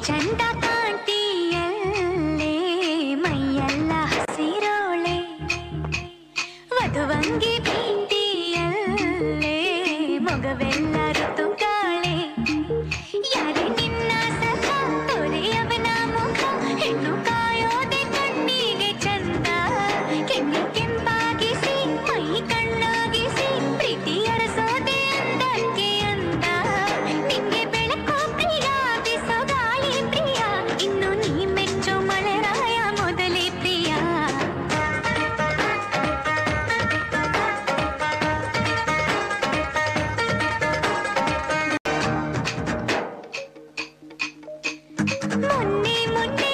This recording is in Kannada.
ಚಂದ ಕಾಂತಿಯಲ್ಲೇ ಮೈಯೆಲ್ಲ ಹಸಿರೋಳೆ ವಧುವಂಗಿ ಭೀತಿಯಲ್ಲೇ ಮಗವೆಲ್ಲ ಋತುಗಾಳೆ ಯಾರೇ ನಿನ್ನ ಸಖ ತೊರೆಯವನ ಮುಖ ಹೆಣ್ಣು ಕಾಯೋದೆ ಕಣ್ಣಿಗೆ ಚಂದ ಕೆನ್ನೆ ಕೆಂಪಾಗಿಸಿ ಮೈ ಕಣ್ಣಾಗಿಸಿ ಪ್ರೀತಿ ಅರಸೋದೆ ಅಂದಕ್ಕೆ ಅಂದ ನಿಂಗೆ ಬೆಳಕು ಪ್ರಿಯ ಬಿಸೋ ಗಾಳಿ ಪ್ರಿಯ ಇನ್ನು ನೀ ಮೆಚ್ಚೋ ಮಳೆರಾಯ ಮೊದಲೇ ಪ್ರಿಯ ಮೊನ್ನೆ ಮೊನ್ನೆ